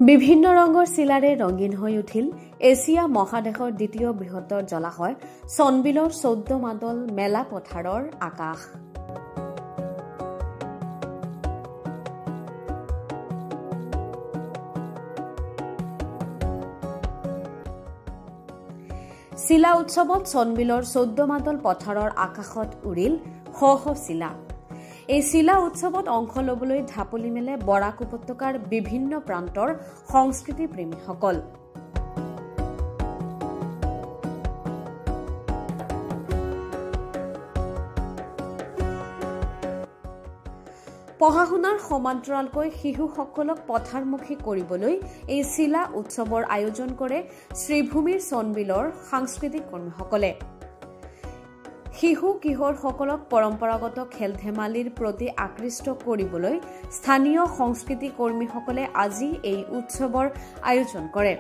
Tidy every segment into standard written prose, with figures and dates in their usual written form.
বিভিন্ন ৰঙৰ চিলাৰে ৰঙীন হৈ উঠিল এছিয়া মহাদেশৰ দ্বিতীয় বৃহত্তৰ জলাশয় চনবিলৰ 14 মাদল মেলা পথাৰৰ আকাশ। চিলা উৎসৱত চনবিলৰ 14 মাদল পথাৰৰ আকাশত উৰিল শ শ চিলা। এই চিলা উৎসৱত অংশ লবলৈ ঢাপলি মেলে বৰাক উপত্যকাৰ বিভিন্ন প্ৰান্তৰ সংস্কৃতি প্ৰেমীসকল। পঢ়া শুনাৰ সমান্তৰালকৈ শিশুসকলক পথাৰমুখী কৰিবলৈ এই চিলা উৎসৱৰ আয়োজন কৰে শ্ৰীভূমিৰ চনবিলৰ সাংস্কৃতিক কৰ্মীসকলে। শিশু কিশোৰসকলক পৰম্পৰাগত খেল ধেমালিৰ প্ৰতি আকৃষ্ট কৰিবলৈ স্থানীয় সংস্কৃতি কৰ্মীসকলে আজি এই উৎসৱৰ আয়োজন কৰে।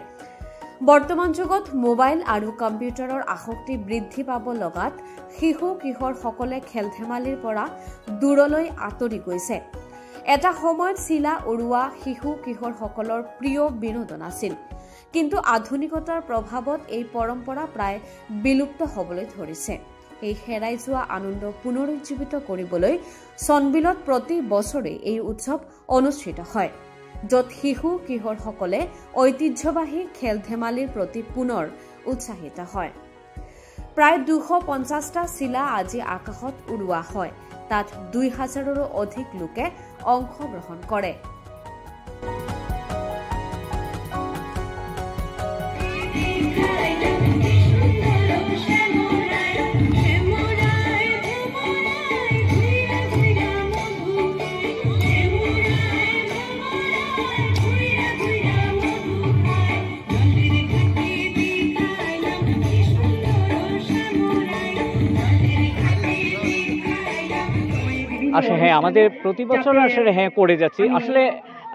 বৰ্তমান যুগত মোবাইল আৰু কম্পিউটাৰৰ আসক্তি বৃদ্ধি পাব লগাত শিশু কিশোৰসকলে খেল ধেমালিৰ পৰা দূৰলৈ আঁতৰি গৈছে। এটা সময়ত চিলা উৰুৱা শিশু কিশোৰসকলৰ প্ৰিয় বিনোদন আছিল, কিন্তু আধুনিকতাৰ প্ৰভাৱত এই পৰম্পৰা প্ৰায় বিলুপ্ত হ'বলৈ ধৰিছে। এই হেৰাই যোৱা আনন্দ পুনৰুজ্জীৱিত কৰিবলৈ চনবিলত প্ৰতি বছৰে এই উৎসৱ অনুষ্ঠিত হয়, য'ত শিশু কিশোৰসকলে ঐতিহ্যবাহী খেল ধেমালিৰ প্ৰতি পুনৰ উৎসাহিত হয়। প্ৰায় 250টা চিলা আজি আকাশত উৰুৱা হয়। তাত 2000ৰো অধিক লোকে অংশগ্ৰহণ কৰে। আসলে হ্যাঁ, আমাদের প্রতি বছর আসলে হ্যাঁ করে যাচ্ছি। আসলে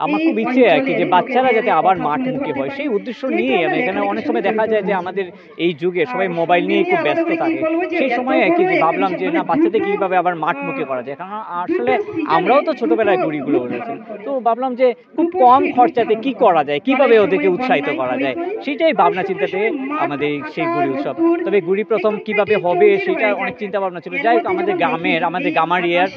আমার খুব ইচ্ছে আর কি যে বাচ্চারা যাতে আবার মাঠমুখী হয়, সেই উদ্দেশ্য নিয়ে আমি এখানে অনেক সময় দেখা যায় যে আমাদের এই যুগে সবাই মোবাইল নিয়ে খুব ব্যস্ত থাকে। সেই সময় আর কি যে ভাবলাম যে না, বাচ্চাদের কীভাবে আবার মাঠমুখী করা যায়, কারণ আসলে আমরাও তো ছোটোবেলায় গুড়িগুলো উড়েছি। তো ভাবলাম যে খুব কম খরচাতে কি করা যায়, কিভাবে ওদেরকে উৎসাহিত করা যায়, সেইটাই ভাবনা চিন্তাতে আমাদের সেই গুড়ি উৎসব। তবে গুড়ি প্রথম কিভাবে হবে সেটা অনেক চিন্তা ভাবনা ছিল। যাই হোক, আমাদের গামারিয়ার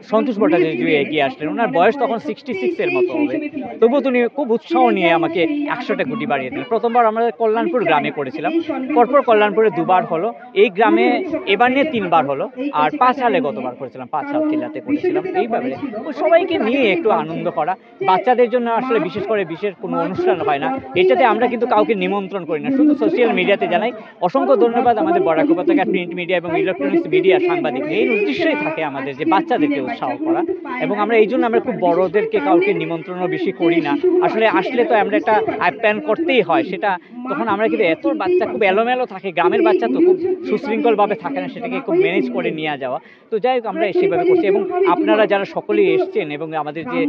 সন্তোষ ভট্টাচার্য এগিয়ে আসলেন। ওনার বয়স তখন 66-এর মতো হবে, তবুও তিনি খুব উৎসাহ নিয়ে আমাকে 100টা গুটি বাড়িয়ে দিলেন। প্রথমবার আমরা কল্যাণপুর গ্রামে করেছিলাম, পরপর কল্যাণপুরে 2বার হলো, এই গ্রামে এবার নিয়ে 3বার হলো, আর 5 সালে গতবার করেছিলাম, 5 সাল চিল্লাতে করেছিলাম। এইভাবে সবাইকে নিয়ে একটু আনন্দ করা। বাচ্চাদের জন্য আসলে বিশেষ কোনো অনুষ্ঠান হয় না, এটাতে আমরা কিন্তু কাউকে নিমন্ত্রণ করি না, শুধু সোশ্যাল মিডিয়াতে জানাই। অসংখ্য ধন্যবাদ আমাদের বরাক উপত্যকার প্রিন্ট মিডিয়া এবং ইলেকট্রনিক্স মিডিয়া সাংবাদিক। এই উদ্দেশ্যই থাকে আমাদের যে বাচ্চাদেরকে উৎসাহ করা, এবং আমরা এই জন্য আমরা খুব বড়দেরকে কাউকে নিমন্ত্রণও বেশি করি না। আসলে আসলে তো আমরা একটা আপ্যায়ন করতেই হয়, সেটা তখন আমরা কিন্তু এত বাচ্চা খুব এলোমেলো থাকে, গ্রামের বাচ্চা তো খুব সুশৃঙ্খলভাবে থাকে না, সেটাকে খুব ম্যানেজ করে নিয়ে যাওয়া। তো যাই হোক, আমরা সেভাবে করছি। এবং আপনারা যারা সকলেই এসছেন এবং আমাদের যে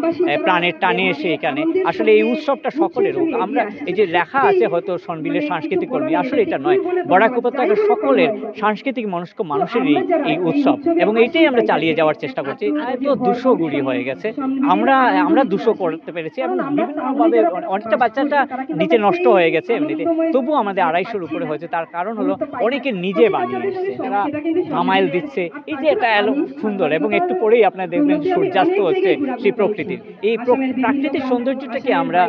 প্রাণের টানে এসে এখানে, আসলে এই উৎসবটা সকলের। আমরা এই যে লেখা আছে হয়তো সনবিলের সাংস্কৃতিক কর্মী, আসলে এটা নয়, বরাক উপত্যকার সকলের সাংস্কৃতিক মনস্ক মানুষেরই এই উৎসব, এবং এইটাই আমরা চালিয়ে যাওয়ার চেষ্টা করছি। তো 200 গুড়ি হয়ে গেছে, আমরা 200 করতে পেরেছি, এবং বিভিন্নভাবে অনেকটা বাচ্চাটা নিচে নষ্ট হয়ে গেছে এমনিতে, তবুও আমাদের 250-র উপরে হয়েছে। তার কারণ হলো অনেকে নিজে বানিয়ে এসছে, তারা ধামাইল দিচ্ছে। এই যে এটা এলো সুন্দর, এবং একটু পরেই আপনারা দেখবেন সূর্যাস্ত হচ্ছে। সেই প্রকৃতির এই প্রাকৃতিক সৌন্দর্যটাকে আমরা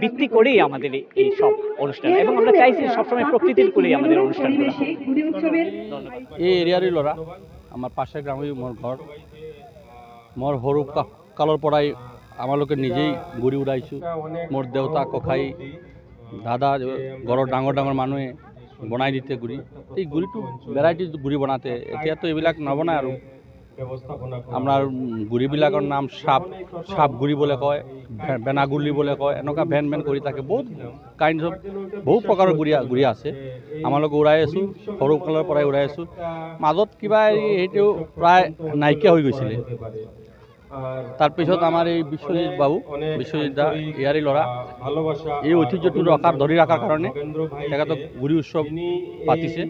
ভিত্তি করেই আমাদের এই সব অনুষ্ঠান, এবং আমরা চাইছি সবসময় প্রকৃতির করেই আমাদের অনুষ্ঠানগুলো। এই এরিয়ারই ল'ৰা, আমাৰ পাশে গ্ৰামে মোৰ ঘৰ। মোৰ সৰু কালৰ পৰাই আমালোকে নিজেই গুড়ি উড়াইছোঁ। মোৰ দেউতা, ককাই, দাদা, ঘৰৰ ডাঙৰ ডাঙৰ মানুহে বনাই দিতে গুড়ি। এই গুড়িটো ভেৰাইটি গুড়ি বনাতে, এতিয়াতো এইবিলাক নবনায় আৰু। আমাৰ গুড়িবিলাকৰ নাম সাপ গুড়ি বুলি কয়, বেনা গুড়ি বুলি কয়, এনেকুৱা ভেন কৰি থাকে। বহুত বহু প্ৰকাৰৰ গুড়ি আছে। আমালোকে উৰাই আছোঁ, সৰু কালৰ পৰাই উৰাই আছোঁ। মাজত কিবা সেইটো প্ৰায় নাইকিয়া হৈ গৈছিলে। তাৰপিছত আমাৰ এই বিশ্বজিৎ দা ইয়াৰে ল'ৰা, এই ঐতিহ্যটো ধৰি ৰখাৰ কাৰণে তেখেতক গুড়ি উৎসৱ পাতিছে।